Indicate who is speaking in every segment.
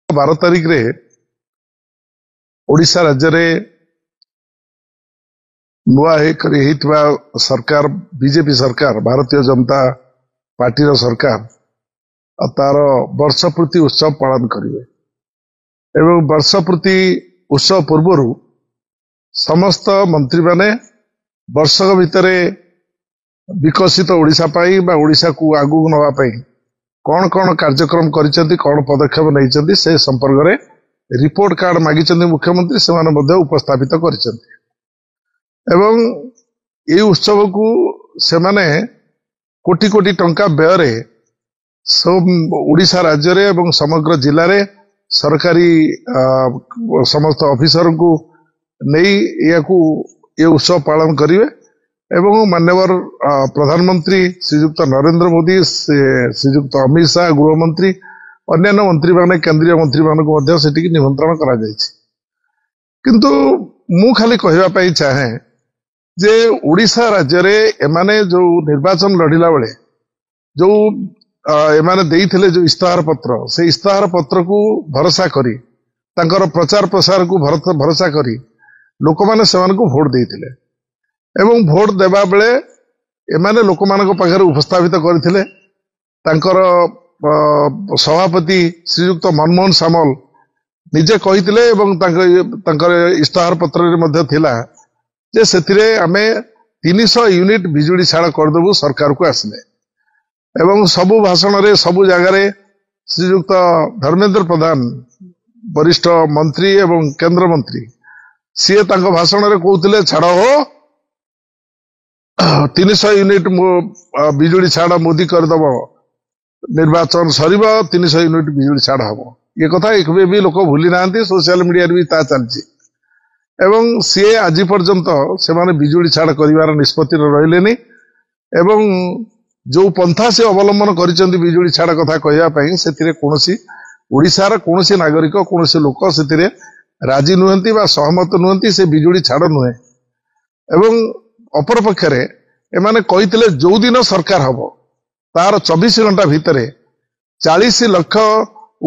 Speaker 1: 12 तारिख रे ओडिशा राज्य रे नुआ सरकार बीजेपी सरकार भारतीय जनता पार्टी रो सरकार तार वर्षपूर्ति उत्सव पालन करिवे एवं वर्षपूर्ति उत्सव पूर्व समस्त मंत्री माने वर्षक भितरे विकसित ओडिशा पाई बा ओडिशा को आगु नवा पाई कौन कौन कार्यक्रम करिसेंती कौन पदक्षेप नैचंती से संपर्क रे रिपोर्ट कार्ड मागिचंती मुख्यमंत्री से माने मध्ये उपस्थापित करिसेंती एवं ये उत्सव को से माने कोटी कोटी टंका व्यय रे सब ओडिशा राज्य रे एवं समग्र जिल्ला रे सरकारी समस्त ऑफिसर को नहीं ये उत्सव पालन करिवे एवं मान्यवर प्रधानमंत्री श्रीयुक्त नरेंद्र मोदी श्रीयुक्त अमित शाह गृहमंत्री अन्य मंत्री माने केंद्रीय मंत्री मानक मध्य सेटिक निमंत्रण करा जायछि किंतु मु खाली कहबा पई चाहे जे ओडिशा राज्य रे एमाने जो निर्वाचन लढिला बेले जो एमाने देइथिले जो इस्ताहार पत्र से इस्ताहार पत्र को भरोसा करी तांकर प्रचार प्रसार को भरोसा करी लोक माने सेमान को वोट देइथिले एवं वोट देबा बेले एमाने लोक मानक पाखरे उपस्थापित करथिले तांकर सभापति श्रीयुक्त मनमोहन सामल निजे कहिथिले एवं तांकर इस्ताहार पत्र रे मध्ये थिला जे सेतिरे आमे 300 यूनिट बिजुली छाड़ कर देबु सरकार को आसले एवं सबु भाषण रे सबु जगह रे श्रीयुक्त धर्मेंद्र प्रधान वरिष्ठ मंत्री एवं केंद्र मंत्री सीए तांको भाषण रे कहउथिले छाड़ हो 300 यूनिट बिजुली छाड़ मोदी करदब निर्वाचन सरीब 300 यूनिट बिजुली छाड़ हम ये कथा एक भी लोक भूली ना सोशल मीडिया भी ता चलछि एवं सीए आज पर्यंत से माने बिजुली छाड़ करिवार निष्पत्ति रहिलेनी एवं जो पंथा से अवलंबन करिसेंती बिजुली छाड़ कथा कहया पई सेतिरे कोनोसी ओडिसार कोनोसी नागरिक कोनोसी लोक सेतिरे राजी नुहंती बा सहमत नुहंती से बिजुली छाड़ नुहे एवं अपर पक्षरे एमाने कहिथिले जो दिन सरकार हबो तार 24 घंटा भितरे 40 लाख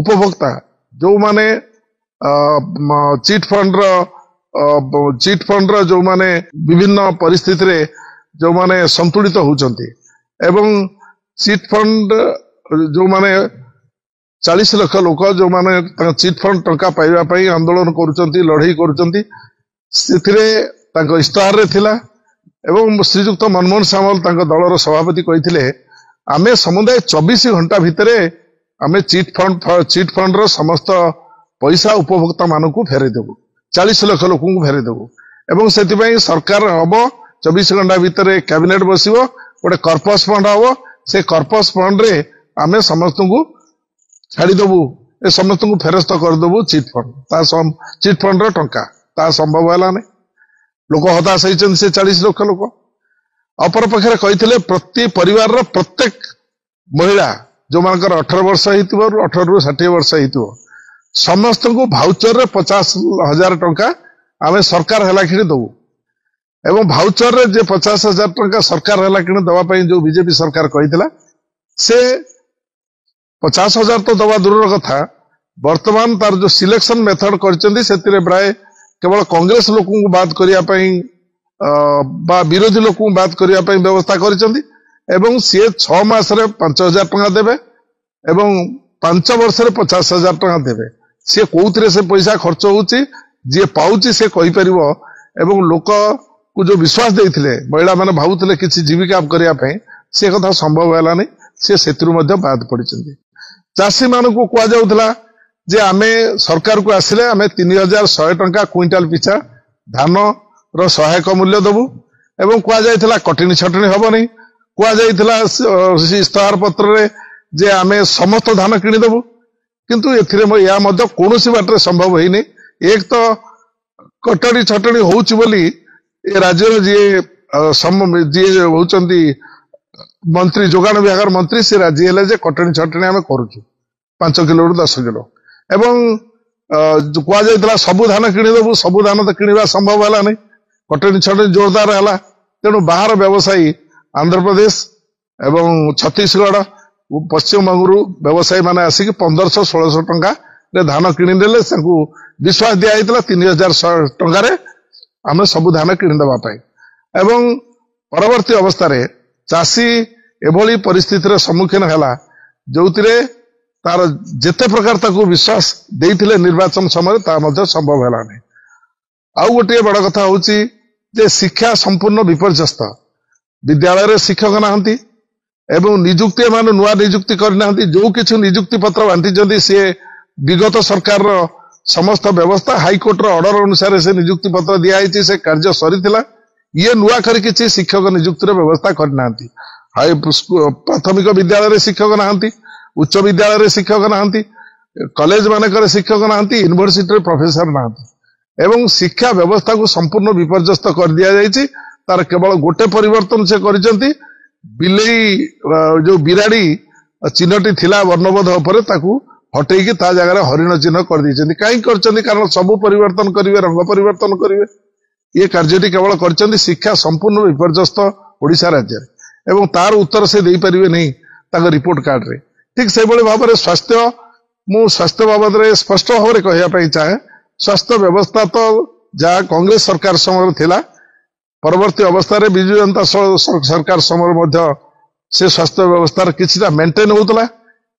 Speaker 1: उपभोक्ता जो माने चिट फंड जो माने विभिन्न परिस्थिति रे जो माने संतुलित होउचंती एवं चिट फंड जो माने 40 लाख लोक जो माने चिट फंड टंका पाइबा पई आंदोलन करूचंती लड़ाई करूचंती सेथिरे तांको इस्ताहार रे थिला एवं श्रीयुक्त मनमोहन सामल तांको दलर सभापति कहिथिले आमे समुदाय 24 घंटा भितरे आमे चिट फंड रो समस्त पैसा उपभोक्ता मानकू फेरे देबु 40 लाख लोक को फेरे देबु एवं सेति पई सरकार हबो 24 घंटा भितरे कैबिनेट बसिबो गोटे कर्पस फंड हबो से कर्पस फंड रे आमे समस्त को छाड़ी देबु ए समस्त को फेरस्त कर देबु चिट फंड रो टंका ता संभव होला नै लोक हताश होइछन से 40 लाख लोक अपर पक्षरे कहिथिले प्रति परिवार रो प्रत्येक महिला जो मानकर 18 वर्ष हेतिबो 18 रु 60 वर्ष हेतिबो समस्त को भाउचर रे 50,000 टंका आमे सरकार हला खिनि दउ एवं भाउचर रे जे 50,000 टंका सरकार हला खिनि दवा पई जो बीजेपी सरकार कहिथिला से 50,000 तो दवा दूर कथा वर्तमान तार जो सिलेक्शन मेथड करचंदी सेतिरे प्राय केवल कांग्रेस लोक को बात करिया पई बा विरोधी लोक को बात करिया पई व्यवस्था करिसंदी एवं से 6 मास रे 5,000 टंका देबे एवं 5 वर्ष रे 50,000 टंका देबे से कोउतरे से पैसा खर्च होउची जे पाउची से कहि परिबो एवं लोक को जो विश्वास देइथिले महिला माने भाउथिले किछि जीविका करिया पई से कथा संभव होला नै से सेतिरु मध्ये बात पडिसंदी चासी मानकू कुआ जाउथला जे आमे सरकार को आसिले आमे 3,100 टंका क्विंटाल पिछा धान रो सहायक मूल्य दबु एवं कुआ जाइथिला कटिनी छटनी हबो नै कुआ जाइथिला इस्ताहार पत्र रे जे आमे समस्त धान किनि दबु किंतु एथिरे या मध्ये कोनोसी बाटरे संभव होई नै एक तो कटनी छटनी होउची बोली ए राज्य जे होउचंदी मंत्री जोगान विभाग मंत्री से राजी हेले जे कटनी छटनी आमे करूछु 5 किलो रु 10 किलो एवं कुआ जाइथिला सबु धान किनि दबु सबु धान तो किनिबा संभव होला नै कटनी छटनी जोरदार हला तेनु बाहर व्यवसायी आंध्र प्रदेश एवं छत्तीसगढ़ पश्चिम बंगरू व्यवसायी माने आसिक 1500-1600 टंका रे धान किणीदेले विश्वास दिया 3000 टंकार आम सब धान किणीदेवाई एवं परवर्ती अवस्था चाषी एभली परिस्थितिर सम्मुखीन है जो तार जेते प्रकार ताकू विश्वास देइथिले निर्वाचन समय संभव है नहीं। आउ गोटे बड़ कथा हूँ जे शिक्षा संपूर्ण विपर्यस्त विद्यालय रे शिक्षक नाहंती एवं निजुक्ति मान नुआ निजुक्ति करना जो किछु निजुक्ति पत्र बांटी सी विगत सरकार समस्त व्यवस्था हाईकोर्ट ऑर्डर अनुसार से निजुक्ति पत्र दिखाई से कार्य सरीथिला ये नुआ कर किसी शिक्षक निजुक्ति व्यवस्था करना प्राथमिक विद्यालय शिक्षक नाहंती उच्च विद्यालय शिक्षक नाहंती कॉलेज मानकर शिक्षक नाहंती यूनिवर्सिटी प्रोफेसर नाहंती एवं शिक्षा व्यवस्था को संपूर्ण विपर्यस्त कर दिया जायछि। तार केवल गोटे परिवर्तन से करिसेंती बिलेई जो बिराड़ी चिन्हटी थिला वर्णबोध उपरे ताकू हटेकी ता जगह हरिण चिन्ह कर दी कहीं कारण सब परिवर्तन करेंगे रंग परिवर्तन करेंगे ये कार्यटी केवल कर शिक्षा संपूर्ण विपर्यस्त ओडिशा राज्य एवं तार उत्तर से दे पारे नहीं रिपोर्ट कार्ड रे ठीक से भाव में स्वास्थ्य मु स्वास्थ्य बाबद में स्पष्ट भाव में कहवाई चाहे स्वास्थ्य व्यवस्था तो जहाँ कांग्रेस सरकार समय थिला परवर्ती अवस्था विजु जनता सरकार समय से स्वास्थ्य व्यवस्था किसी मेंटेन होता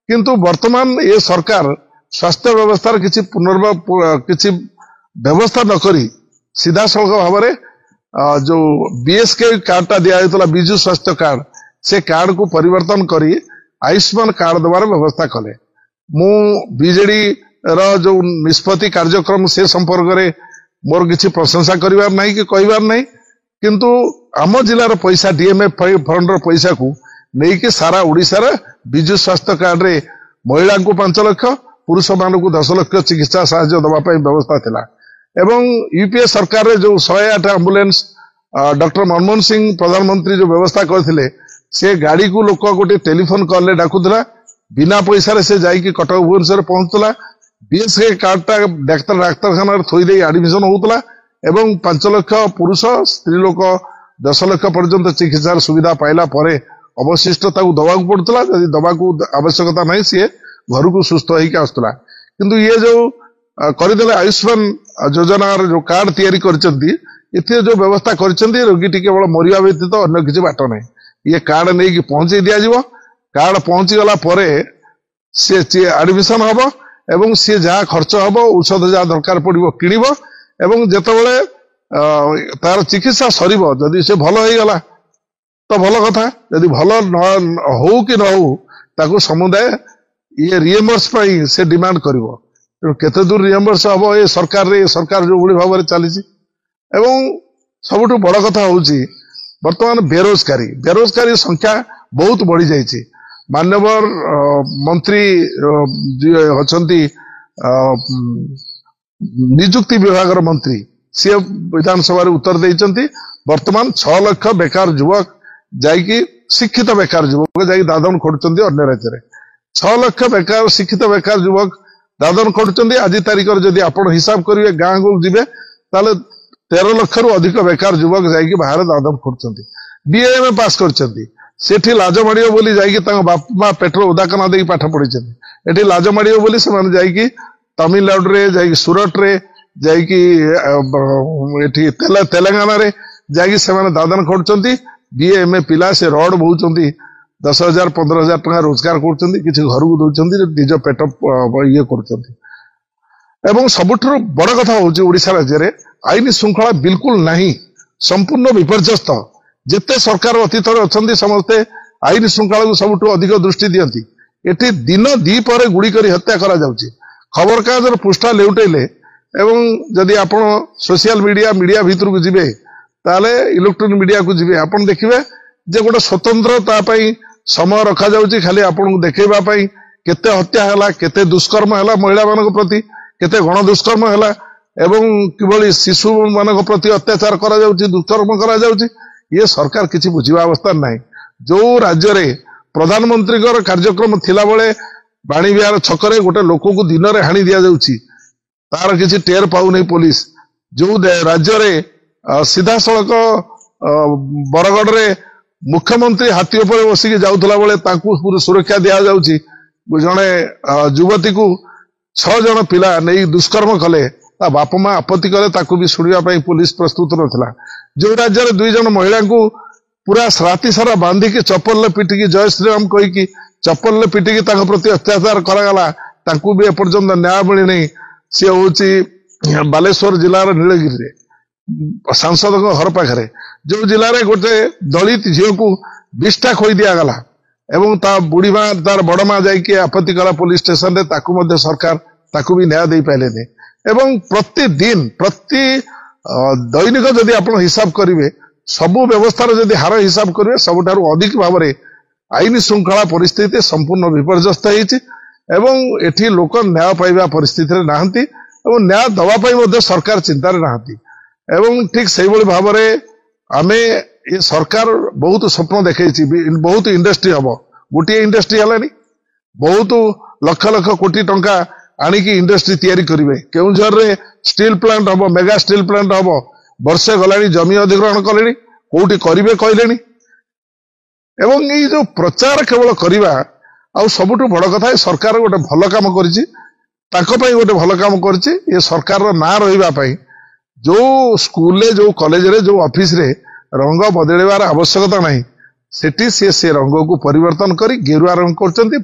Speaker 1: किंतु वर्तमान ये सरकार स्वास्थ्य व्यवस्था किसी किसी व्यवस्था नकरी सीधा सड़क भाव में जो बीएसके कार्ड टा दिया विजु स्वास्थ्य कार्ड से कार्ड को परिवर्तन करी आयुष्मान कार्ड द्वारा व्यवस्था कले मु बीजेडी रो जो निष्पत्ति कार्यक्रम से संपर्क में मोर किसी प्रशंसा करिवार नहीं कि कहिवार नहीं किंतु आम जिलार पैसा डीएमएफ फंड रो पैसा को नहीं कि सारा ओडिशा रे विजु स्वास्थ्य कार्ड रे महिला को 5 लाख पुरुष मान को 10 लाख चिकित्सा साहाय्य दवाई व्यवस्था थिला एवं यूपीए सरकार रे जो 108 एम्बुलेंस डॉक्टर मनमोहन सिंह प्रधानमंत्री जो व्यवस्था करथिले से गाड़ी को लोक गोटे टेलीफोन कॉल ले डाकुला बिना पैसा से जाइए कटक भुवनेश्वर पहुंचला बीएसके कार्डटा डाक्तरखाना थोई दे एडमिशन होता एवं 5 लाख पुरुष स्त्री लोक 10 लाख पर्यंत चिकित्सार सुविधा पाइला परे अवशिष्ट दवा पड़ता जब दवा को आवश्यकता नहीं सी घर को सुस्थ होकर आसला किंतु ये जो करदे आयुष्मान योजना जो कार्ड तैयारी कर जो व्यवस्था कर रोगी केवल मरिया व्यतीत अन्य किसी बाट नहीं ये कार्ड नहीं पहुंचे दिज्व कार्ड पहुंची गला परे से एडमिशन हम एवं सी जहाँ खर्च हम औषध जहाँ दरकार पड़ो किणव एवं जितेबाला तार चिकित्सा सर जदि से भल हो गला तो भल कथा यदि भल हो कि न हो ताकू समुदाय ये रिएम्बर्स से डिमांड कर केते दूर रिएम्बर्स हम ये सरकार जो भाव में चली एवं सबुठ बड़ कथा हूँ वर्तमान बेरोजगारी संख्या बहुत बढ़ी जाइए मान्यवर मंत्री अच्छा निजुक्ति विभाग मंत्री सी विधानसभा उत्तर देते वर्तमान 6 लाख बेकार युवक जाइकी शिक्षित बेकार युवक जाइए दादन खोटुंट अन्य राज्य 6 लाख बेकार शिक्षित बेकार युवक दादन खोटुंट आज तारीख जदि आप हिसाब करेंगे गाँ को जी 13 लाख रु अधिक बेकार युवक जाइए बाहर दादन खोटुंट बीएमए पास कर लाज माड़ो बोली जाइए बाप माँ पेट्रोल उदाकना दे पाठ पढ़ी एटी लाज माड़ो बोली से तमिलनाडु रे जाइए सूरत रे जाइए तेलंगाना रे जाइए से दादन खोटुंट बीएमए पिला से रड बोचंती 10,000 15,000 टका रोजगार कर किसी घर को दौरान निज पेट ये कर सबुठ बड़ कथा हूँ ओडिशा राज्य में आईन श्रृंखला बिल्कुल नहीं संपूर्ण विपर्यस्त जिते सरकार अतीत अच्छा समस्ते आईन श्रृंखला को सबुठ अधिक दृष्टि दियंती एटी दिन दीपर गुड़ी कर हत्या करा जाउची खबर कागजर पृष्ठा लेउटेले एवं जदि आप सोशल मीडिया भीतर को जिबे ताले इलेक्ट्रोनिक मीडिया को जिबे आपण देखिबे जे गोटे स्वतंत्र समय रखा जाउची खाली आपन देखैबा पई केते हत्या हला केते दुष्कर्म हला महिला मानक प्रति केते गण दुष्कर्म हला एवं किभली शिशु मानक प्रति अत्याचार करा जाउची दुष्कर्म करा जाउची ये सरकार किसी बुझा अवस्था नहीं जो राज्य में प्रधानमंत्री कार्यक्रम थिला बेले बाणी विहार छकरे गोटे लोक को दिन में हाणी दि जाउची तार किसी टेर पाउ नहीं पुलिस जो राज्य में सीधा सड़क बरगढ़ रे मुख्यमंत्री हाथी उपर बसिक जाउथला बेले ताकू सुरक्षा दिया जाउची जड़े युवती को 6 जन पिला नहीं दुष्कर्म कले ता बाप माँ आपत्ति कले ताकू भी शुणा पुलिस प्रस्तुत नथिला। जो राज्य 2 जन महिला को पूरा राति सारा बांधिकी चप्पल पिटिकी जय श्रीराम कहीकि चप्पल पिटिकी प्रति अत्याचार करागला ताकू भी एपर्यंत न्याय मिली नहीं। सी हूँ बालेश्वर जिलार नीलगिरी सांसद घर पाखे जो जिले गोटे दलित झील को विष्ठा खोई दिगला एवं ता बुढ़ी माँ तार बड़ माँ जाकि आपत्ति कला पुलिस स्टेशन रे ताकू मध्य सरकार ताकू भी न्याय दे पाइले एवं प्रतिदिन प्रति दैनिक जदि आप हिसाब करेंगे सबु व्यवस्थार जदि हार हिसाब करेंगे सबुठार अधिक भाव में आईन श्रृंखला परिस्थिति संपूर्ण विपर्यस्त एवं एठी लोक न्याय पाइबा परिस्थिति नहांती एवं न्याय दवाई सरकार चिंतार नहांती एवं ठीक से भाव में आमे ये सरकार बहुत स्वप्न देखे बहुत इंडस्ट्री हम गोटे इंडस्ट्री है बहुत लक्ष लक्ष कोटी टंका आणिकी इंडस्ट्री तैयारी करेंगे केउझर रे स्टील प्लांट हम मेगा स्टील प्लांट हम वर्षे गला जमी अधिग्रहण कले कोटी करेंगे कहले एवं ये जो प्रचार केवल करवा आ सबुठ बड़ कथा सरकार गोटे भल काम कर गोटे भल काम कर सरकार ना रही जो स्कूल जो कॉलेज रे जो ऑफिस रे रंग बदलवार आवश्यकता नहीं सेठी से रंग को परिवर्तन करी गेरुआ रंग करचंती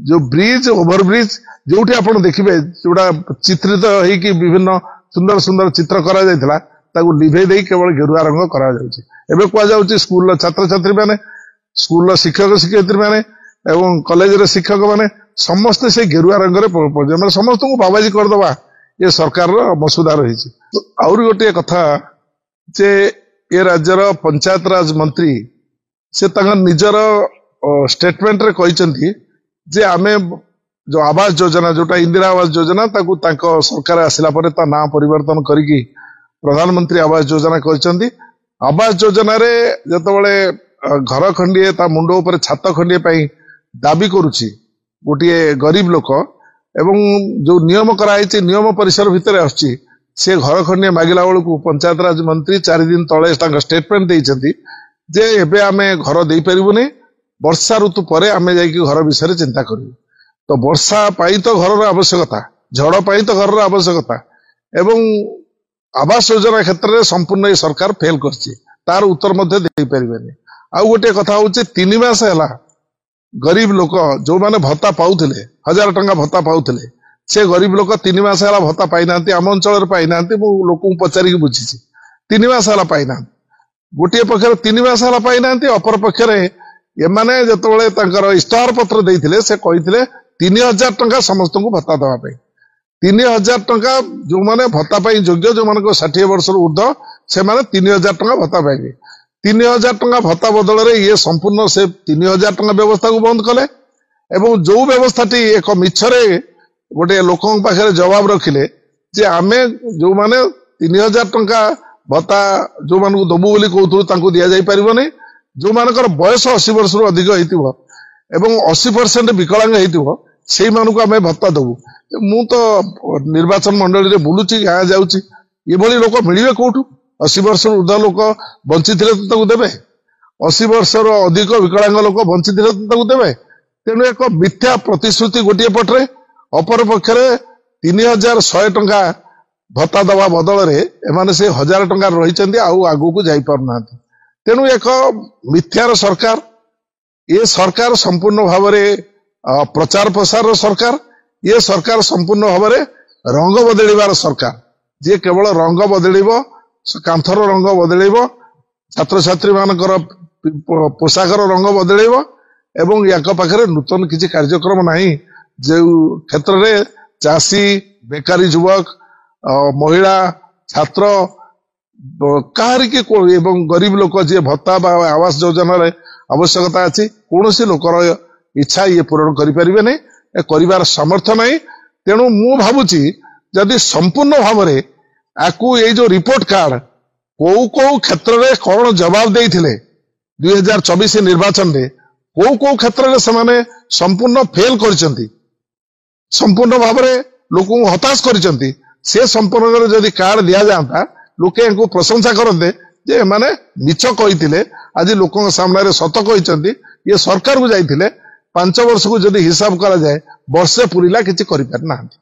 Speaker 1: जो ब्रिज ओवरब्रिज जोठी आपण देखिबे जोड़ा चित्रित होई कि विभिन्न सुंदर सुंदर चित्र करा जायतला ताकू लिभे देई केवल गेरुआ रंग करा जाउची एबे कुआ जाउची स्कूल छात्र छात्री माने स्कूल शिक्षक शिक्षयित्री माने एवं कॉलेज रे शिक्षक माने समस्त से गेरुआ रंग रे माने समस्त को बाबाजी कर दबा ये सरकार रो मसुदा रही और गोटे कथा जे ये राज्यर पंचायत राज मंत्री से निजर स्टेटमेंट रे कहिसंती जे आमे जो आवास योजना जोटा इंदिरा आवास योजना ताकू तांको सरकार आसिला परे ता नाम परिवर्तन करिकी प्रधानमंत्री आवास योजना कहिसंती। आवास योजना रे जतबळे घर खंडिए ता मुंडो ऊपर छात खंडिए पई दाबी करूची गोटे गरीब लोक एवं जो नियम कराई नियम परिसर भितर आछि से घर खंडिए मागिला बेलू पंचायत राज मंत्री 4 दिन तले स्टेटमेंट देइछंती जे एबे आमे घर देई परिबुनी वर्षा ऋतु परे आमे जाइकी घर विषय चिंता करू। तो वर्षा पाई तो घर आवश्यकता झड़ पाई तो घर आवश्यकता एवं आवास योजना क्षेत्र में संपूर्ण ये सरकार फेल करछि तार उत्तर मध्य दे परिबेनी। आउ गोटे कथा होछि 3 मास हैला गरीब लोक जो माने भत्ता पाउथिले 1000 टंका भत्ता पाउथिले से गरीब लोक 3 मास हैला भत्ता पाई नांती आम अंचल पाई नांती मु लोक पचारि बुझिछि 3 मास हैला पाई नांती गोटे पक्षर 3 मास हैला पाई नांती अपर पक्षर एमाने जतबळे तांकर इस्तार पत्र देइथिले से कहिथिले 3000 टंका समस्त को भत्ता दवा पे 3000 टंका जो माने भत्ता पाई योग्य जो माने 60 वर्ष ऊर्ध्व से माने 3000 टंका भत्ता पाइबे 3000 टंका भत्ता बदल रे ये संपूर्ण से 3000 टंका व्यवस्था को बंद कले एवं जो व्यवस्थाटी एक मिछरे गोटे लोकों पाखे जवाब रखिले जे आमे जो माने 3000 टंका भत्ता जो मान को दबु बोली कहथु तांको दिया जाई परिबो जो मानकर बयस 80 वर्ष रु अधिक हेतिबो एवं 80% विकलांग हेतिबो सेई मानकु आमे भत्ता दबु। मु तो निर्वाचन मंडली रे बुलुची गाँ जाउची ये भली लोक मिलिबे कोठु 80 वर्ष ऊर्ध्व लोक बंचिथिले तो ताकू देबे 80 वर्ष रो अधिक विकलांग लोक बंचिथिले तो ताकू देबे तेनु एक मिथ्या प्रतिश्रुति गोटे पटरे अपर पक्षरे 3100 टंका भत्ता दवा बदल रे एमाने से 1000 टंका रहिचंदी आउ आगु को जाई पारनांती तेनु एक मिथ्यार सरकार ये सरकार संपूर्ण भाव में प्रचार प्रसार सरकार ये सरकार संपूर्ण भाव में रंग बदलिबार सरकार जे केवल रंग बदलिबो कांथर रंग बदलिबो छात्र छात्री मानकर पोशाकर रंग बदलिबो एवं या पाखरे नूतन किसी कार्यक्रम नहीं जो क्षेत्र में चाषी बेकारी युवक महिला छात्र कहारी के एवं गरीब लोक जी भत्ता आवास योजना आवश्यकता अच्छी कौन सी लोकर इच्छा ये पूरण कर सामर्थ्य नहीं तेणु मु भावुची जदि संपूर्ण भाव में आपको ये जो रिपोर्ट कार्ड कौ क्षेत्र में कौन जवाब देते 2024 निर्वाचन में कौ क्षेत्र में से संपूर्ण फेल कर संपूर्ण भाव में लोक हताश कर संपूर्ण जदि कार्ड दि जाता लोके प्रशंसा करते जे माने मिछ कही आज लोक सामने सत कही ये सरकार को जाइए 5 ବର୍ଷକୁ ଯଦି ହିସାବ କରାଯାଏ ବର୍ଷେ ପୁରିଲା କିଛି କରିପାରି ନାହାନ୍ତି।